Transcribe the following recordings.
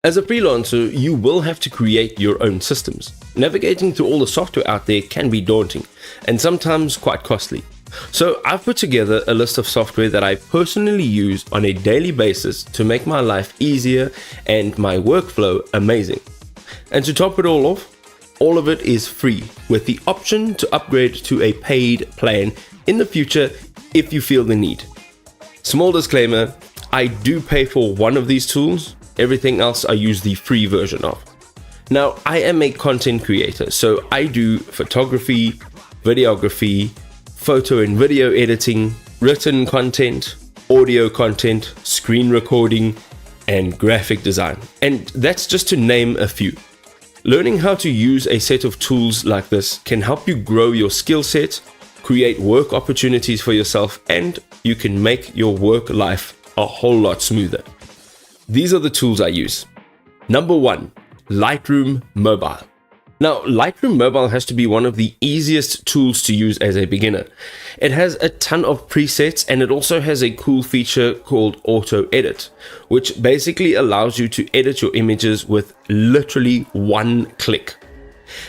As a freelancer, you will have to create your own systems. Navigating through all the software out there can be daunting and sometimes quite costly. So I've put together a list of software that I personally use on a daily basis to make my life easier and my workflow amazing. And to top it all off, all of it is free with the option to upgrade to a paid plan in the future if you feel the need. Small disclaimer, I do pay for one of these tools. Everything else I use the free version of. Now, I am a content creator, so I do photography, videography, photo and video editing, written content, audio content, screen recording, and graphic design. And that's just to name a few. Learning how to use a set of tools like this can help you grow your skill set, create work opportunities for yourself, and you can make your work life a whole lot smoother. These are the tools I use. Number 1, Lightroom Mobile. Now, Lightroom Mobile has to be one of the easiest tools to use as a beginner. It has a ton of presets and it also has a cool feature called Auto Edit, which basically allows you to edit your images with literally one click.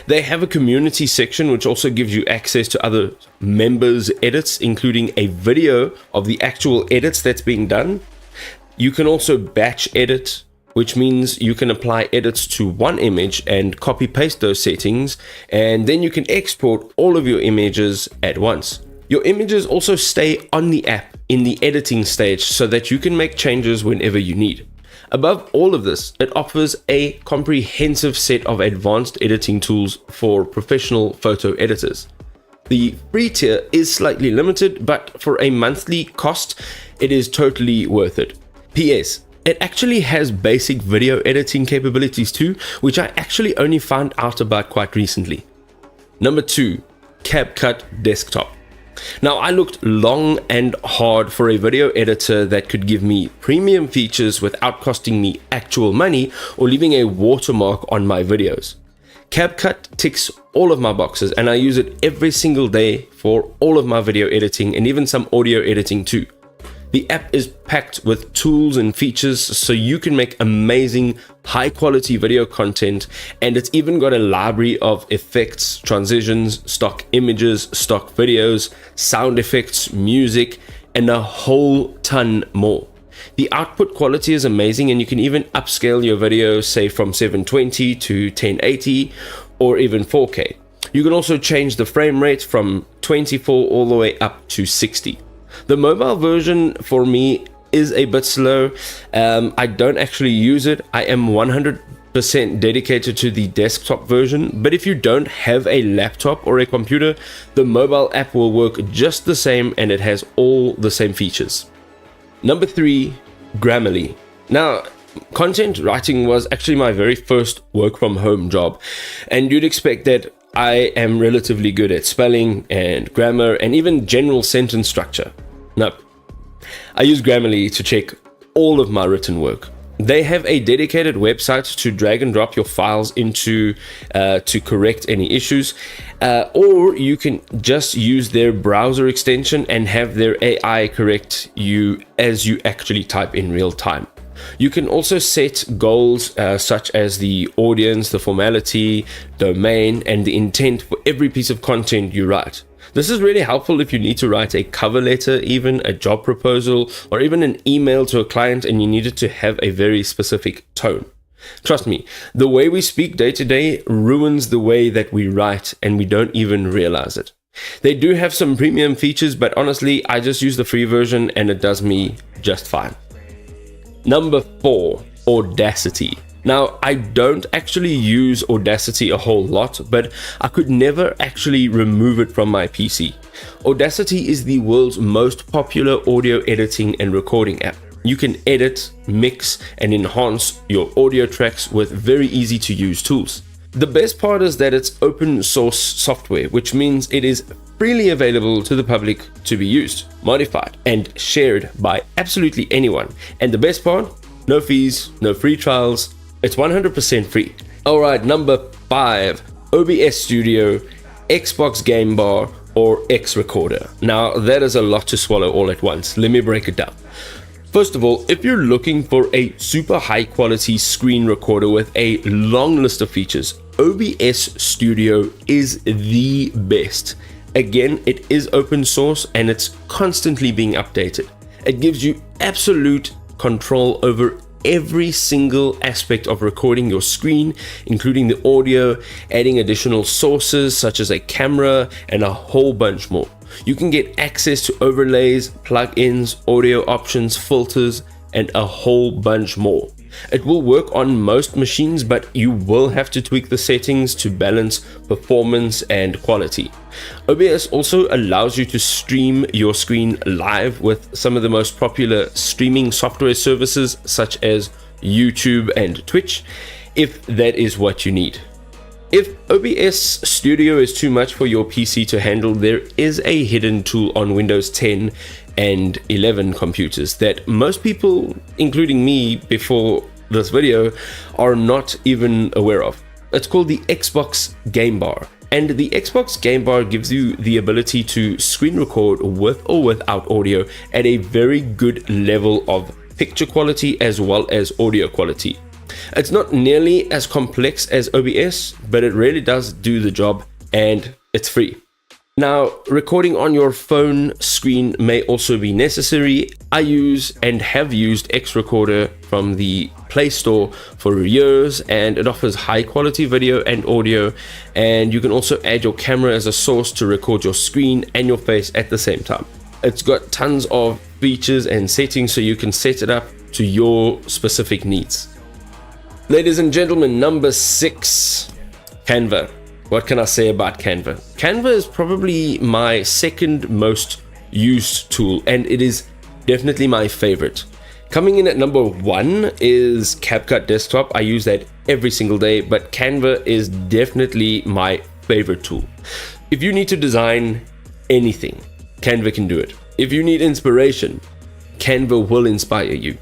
They have a community section which also gives you access to other members' edits, including a video of the actual edits that's being done. You can also batch edit, which means you can apply edits to one image and copy paste those settings, and then you can export all of your images at once. Your images also stay on the app in the editing stage so that you can make changes whenever you need. Above all of this, it offers a comprehensive set of advanced editing tools for professional photo editors. The free tier is slightly limited, but for a monthly cost, it is totally worth it. PS, it actually has basic video editing capabilities too, which I actually only found out about quite recently. Number 2, CapCut Desktop. Now, I looked long and hard for a video editor that could give me premium features without costing me actual money or leaving a watermark on my videos. CapCut ticks all of my boxes and I use it every single day for all of my video editing and even some audio editing too. The app is packed with tools and features so you can make amazing, high-quality video content, and it's even got a library of effects, transitions, stock images, stock videos, sound effects, music, and a whole ton more. The output quality is amazing, and you can even upscale your video, say from 720 to 1080 or even 4K. You can also change the frame rate from 24 all the way up to 60. The mobile version for me is a bit slow. I don't actually use it. I am 100% dedicated to the desktop version, but if you don't have a laptop or a computer, the mobile app will work just the same and it has all the same features. Number 3, Grammarly. Now, content writing was actually my very first work from home job, and you'd expect that I am relatively good at spelling and grammar and even general sentence structure. No, I use Grammarly to check all of my written work. They have a dedicated website to drag and drop your files into to correct any issues, or you can just use their browser extension and have their AI correct you as you actually type in real time. You can also set goals such as the audience, the formality, domain, and the intent for every piece of content you write. This is really helpful if you need to write a cover letter, even a job proposal, or even an email to a client and you need it to have a very specific tone. Trust me, the way we speak day to day ruins the way that we write and we don't even realize it. They do have some premium features, but honestly, I just use the free version and it does me just fine. Number 4, Audacity. Now, I don't actually use Audacity a whole lot, but I could never actually remove it from my PC. Audacity is the world's most popular audio editing and recording app. You can edit, mix, and enhance your audio tracks with very easy to use tools. The best part is that it's open source software, which means it is freely available to the public to be used, modified, and shared by absolutely anyone. And the best part? No fees, no free trials. It's 100% free. Alright, number 5, OBS Studio, Xbox Game Bar, or X Recorder. Now, that is a lot to swallow all at once. Let me break it down. First of all, if you're looking for a super high quality screen recorder with a long list of features, OBS Studio is the best. Again, it is open source and it's constantly being updated. It gives you absolute control over every single aspect of recording your screen, including the audio, adding additional sources such as a camera, and a whole bunch more. You can get access to overlays, plugins, audio options, filters, and a whole bunch more. It will work on most machines, but you will have to tweak the settings to balance performance and quality. OBS also allows you to stream your screen live with some of the most popular streaming software services such as YouTube and Twitch, if that is what you need. If OBS Studio is too much for your PC to handle, there is a hidden tool on Windows 10 and 11 computers that most people, including me before this video, are not even aware of. It's called the Xbox Game Bar. And the Xbox Game Bar gives you the ability to screen record with or without audio at a very good level of picture quality as well as audio quality. It's not nearly as complex as OBS, but it really does do the job, and it's free. Now, recording on your phone screen may also be necessary. I use and have used X Recorder from the Play Store for years, and it offers high quality video and audio, and you can also add your camera as a source to record your screen and your face at the same time. It's got tons of features and settings so you can set it up to your specific needs. Ladies and gentlemen, number 6, Canva. What can I say about Canva? Canva is probably my second most used tool, and it is definitely my favorite. Coming in at number 1 is CapCut Desktop. I use that every single day, but Canva is definitely my favorite tool. If you need to design anything, Canva can do it. If you need inspiration, Canva will inspire you.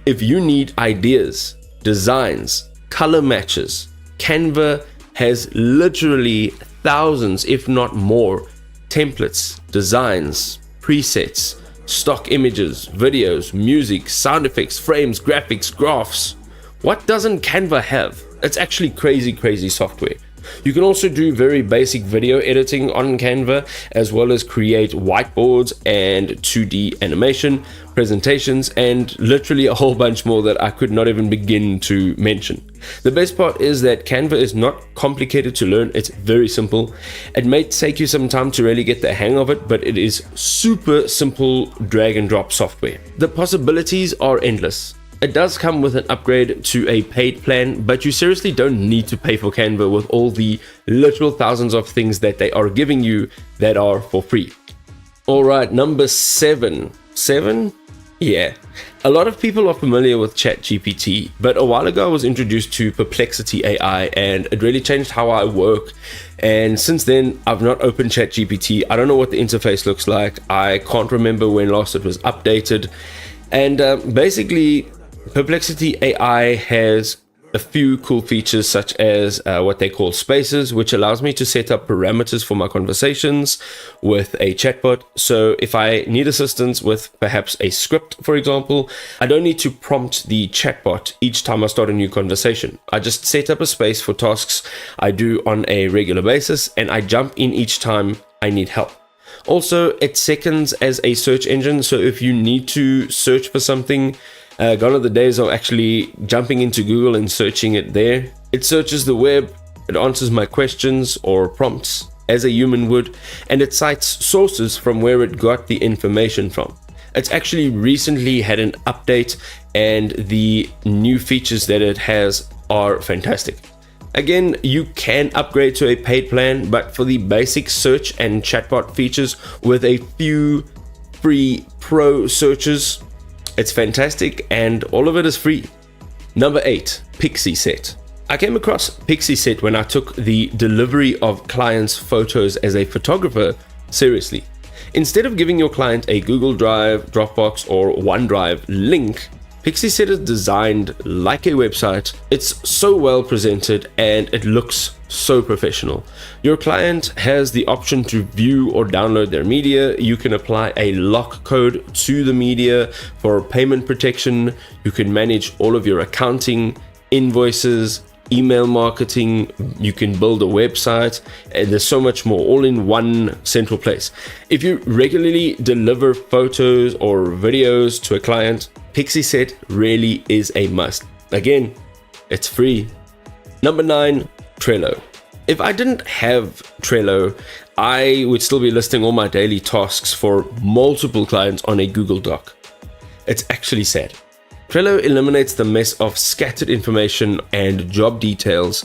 If you need ideas, designs, color matches, Canva has literally thousands, if not more, templates, designs, presets, stock images, videos, music, sound effects, frames, graphics, graphs. What doesn't Canva have? It's actually crazy software. You can also do very basic video editing on Canva, as well as create whiteboards and 2D animation, presentations, and literally a whole bunch more that I could not even begin to mention. The best part is that Canva is not complicated to learn. It's very simple. It may take you some time to really get the hang of it, but it is super simple drag and drop software. The possibilities are endless. It does come with an upgrade to a paid plan, but you seriously don't need to pay for Canva with all the literal thousands of things that they are giving you that are for free. Alright, number 7. 7? Yeah. A lot of people are familiar with ChatGPT, but a while ago I was introduced to Perplexity AI, and it really changed how I work. And since then, I've not opened ChatGPT. I don't know what the interface looks like. I can't remember when last it was updated. And basically, Perplexity AI has a few cool features such as what they call spaces, which allows me to set up parameters for my conversations with a chatbot. So if I need assistance with perhaps a script, for example, I don't need to prompt the chatbot each time I start a new conversation. I just set up a space for tasks I do on a regular basis, and I jump in each time I need help. Also, it seconds as a search engine, so if you need to search for something, gone are the days of actually jumping into Google and searching it there. It searches the web, it answers my questions or prompts as a human would, and it cites sources from where it got the information from. It's actually recently had an update, and the new features that it has are fantastic. Again, you can upgrade to a paid plan, but for the basic search and chatbot features with a few free pro searches, it's fantastic, and all of it is free. Number 8, Pixieset. I came across Pixieset when I took the delivery of clients' photos as a photographer seriously. Instead of giving your client a Google Drive, Dropbox, or OneDrive link, Pixieset is designed like a website. It's so well presented and it looks so professional. Your client has the option to view or download their media. You can apply a lock code to the media for payment protection. You can manage all of your accounting, invoices, email marketing. You can build a website, and there's so much more, all in one central place. If you regularly deliver photos or videos to a client, Pixieset really is a must. Again, it's free. Number 9, Trello. If I didn't have Trello, I would still be listing all my daily tasks for multiple clients on a Google Doc. It's actually sad. Trello eliminates the mess of scattered information and job details,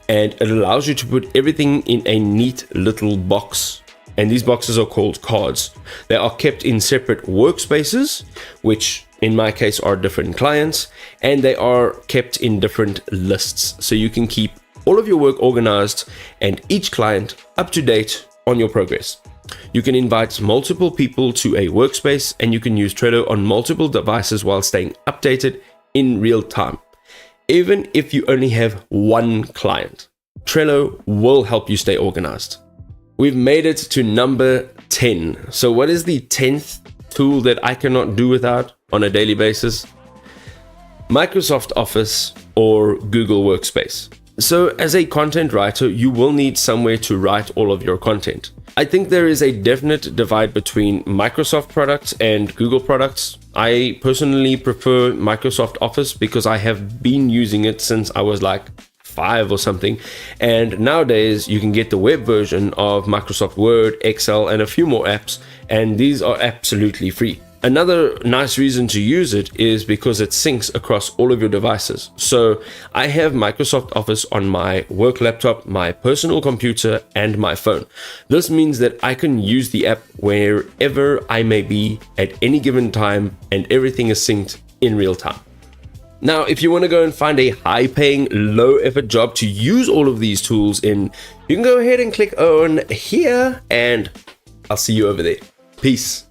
and it allows you to put everything in a neat little box. And these boxes are called cards. They are kept in separate workspaces, which in my case are different clients, and they are kept in different lists. So you can keep all of your work organized and each client up to date on your progress. You can invite multiple people to a workspace, and you can use Trello on multiple devices while staying updated in real time. Even if you only have one client, Trello will help you stay organized. We've made it to number 10. So what is the 10th tool that I cannot do without on a daily basis? Microsoft Office or Google Workspace. So as a content writer, you will need somewhere to write all of your content. I think there is a definite divide between Microsoft products and Google products. I personally prefer Microsoft Office because I have been using it since I was like 5 or something. And nowadays you can get the web version of Microsoft Word, Excel, and a few more apps, and these are absolutely free. Another nice reason to use it is because it syncs across all of your devices. So I have Microsoft Office on my work laptop, my personal computer, and my phone. This means that I can use the app wherever I may be at any given time, and everything is synced in real time. Now, if you want to go and find a high-paying, low-effort job to use all of these tools in, you can go ahead and click on here, and I'll see you over there. Peace.